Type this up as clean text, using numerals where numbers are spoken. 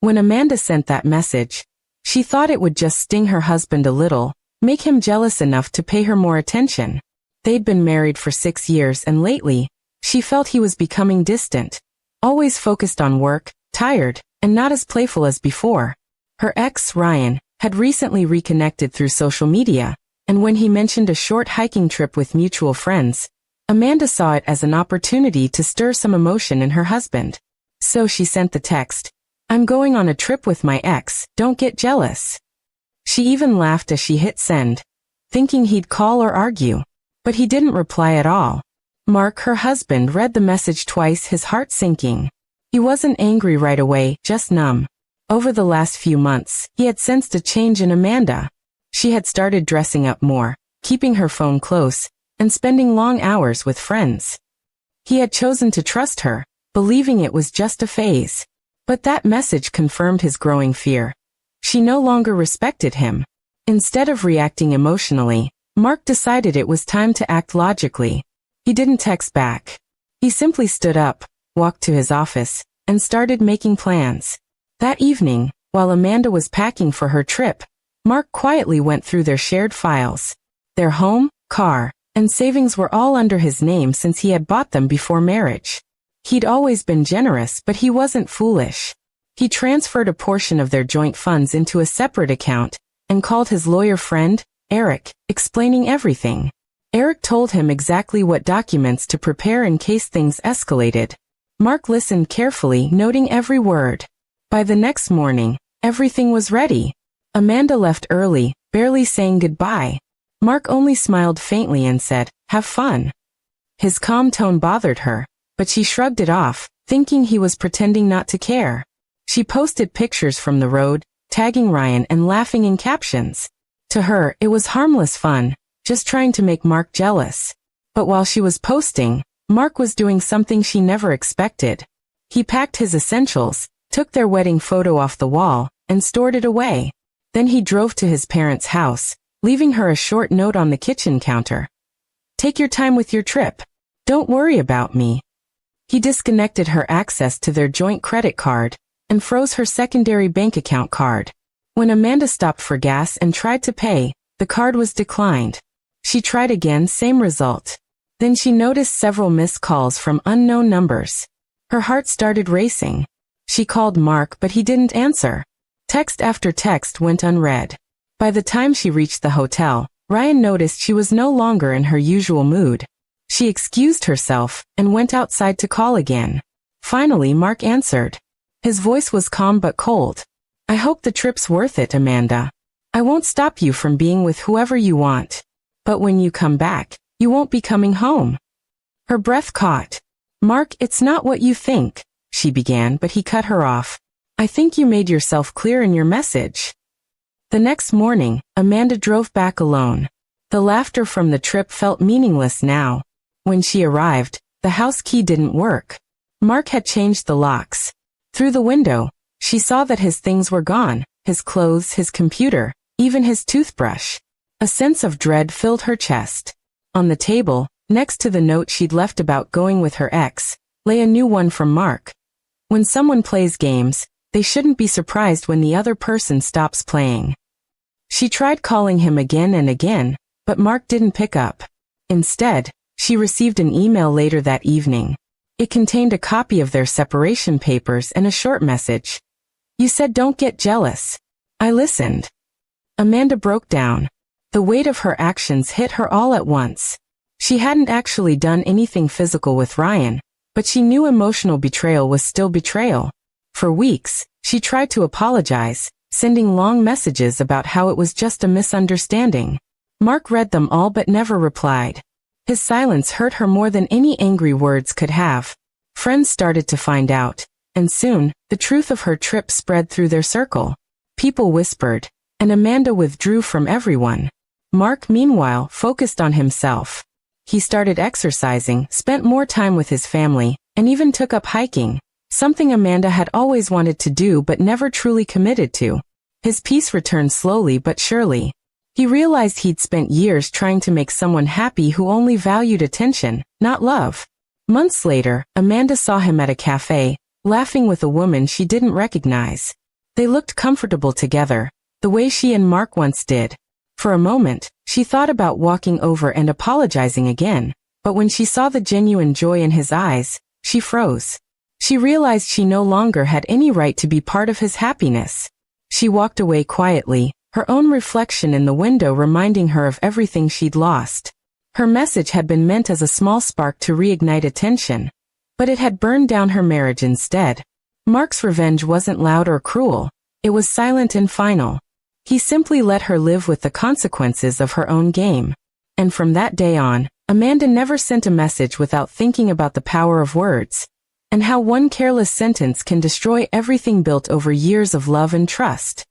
When Amanda sent that message, she thought it would just sting her husband a little, make him jealous enough to pay her more attention. They'd been married for 6 years and lately, she felt he was becoming distant, always focused on work, tired, and not as playful as before. Her ex, Ryan, had recently reconnected through social media, and when he mentioned a short hiking trip with mutual friends, Amanda saw it as an opportunity to stir some emotion in her husband. So she sent the text, "I'm going on a trip with my ex, don't get jealous." She even laughed as she hit send, thinking he'd call or argue. But he didn't reply at all. Mark, her husband, read the message twice, his heart sinking. He wasn't angry right away, just numb. Over the last few months, he had sensed a change in Amanda. She had started dressing up more, keeping her phone close, and spending long hours with friends. He had chosen to trust her, believing it was just a phase. But that message confirmed his growing fear. She no longer respected him. Instead of reacting emotionally, Mark decided it was time to act logically. He didn't text back. He simply stood up, walked to his office, and started making plans. That evening, while Amanda was packing for her trip, Mark quietly went through their shared files. Their home, car, and savings were all under his name since he had bought them before marriage. He'd always been generous, but he wasn't foolish. He transferred a portion of their joint funds into a separate account and called his lawyer friend, Eric, explaining everything. Eric told him exactly what documents to prepare in case things escalated. Mark listened carefully, noting every word. By the next morning, everything was ready. Amanda left early, barely saying goodbye. Mark only smiled faintly and said, "Have fun." His calm tone bothered her, but she shrugged it off, thinking he was pretending not to care. She posted pictures from the road, tagging Ryan and laughing in captions. To her, it was harmless fun, just trying to make Mark jealous. But while she was posting, Mark was doing something she never expected. He packed his essentials, took their wedding photo off the wall, and stored it away. Then he drove to his parents' house, leaving her a short note on the kitchen counter. "Take your time with your trip. Don't worry about me." He disconnected her access to their joint credit card and froze her secondary bank account card. When Amanda stopped for gas and tried to pay, the card was declined. She tried again, same result. Then she noticed several missed calls from unknown numbers. Her heart started racing. She called Mark, but he didn't answer. Text after text went unread. By the time she reached the hotel, Ryan noticed she was no longer in her usual mood. She excused herself and went outside to call again. Finally, Mark answered. His voice was calm but cold. "I hope the trip's worth it, Amanda. I won't stop you from being with whoever you want. But when you come back, you won't be coming home." Her breath caught. "Mark, it's not what you think," she began, but he cut her off. "I think you made yourself clear in your message." The next morning, Amanda drove back alone. The laughter from the trip felt meaningless now. When she arrived, the house key didn't work. Mark had changed the locks. Through the window, she saw that his things were gone, his clothes, his computer, even his toothbrush. A sense of dread filled her chest. On the table, next to the note she'd left about going with her ex, lay a new one from Mark. When someone plays games, they shouldn't be surprised when the other person stops playing. She tried calling him again and again, but Mark didn't pick up. Instead, she received an email later that evening. It contained a copy of their separation papers and a short message. "You said don't get jealous. I listened." Amanda broke down. The weight of her actions hit her all at once. She hadn't actually done anything physical with Ryan, but she knew emotional betrayal was still betrayal. For weeks, she tried to apologize, sending long messages about how it was just a misunderstanding. Mark read them all but never replied. His silence hurt her more than any angry words could have. Friends started to find out, and soon, the truth of her trip spread through their circle. People whispered, and Amanda withdrew from everyone. Mark, meanwhile, focused on himself. He started exercising, spent more time with his family, and even took up hiking, something Amanda had always wanted to do but never truly committed to. His peace returned slowly but surely. He realized he'd spent years trying to make someone happy who only valued attention, not love. Months later, Amanda saw him at a cafe, laughing with a woman she didn't recognize. They looked comfortable together, the way she and Mark once did. For a moment, she thought about walking over and apologizing again, but when she saw the genuine joy in his eyes, she froze. She realized she no longer had any right to be part of his happiness. She walked away quietly, her own reflection in the window reminding her of everything she'd lost. Her message had been meant as a small spark to reignite attention, but it had burned down her marriage instead. Mark's revenge wasn't loud or cruel, it was silent and final. He simply let her live with the consequences of her own game. And from that day on, Amanda never sent a message without thinking about the power of words, and how one careless sentence can destroy everything built over years of love and trust.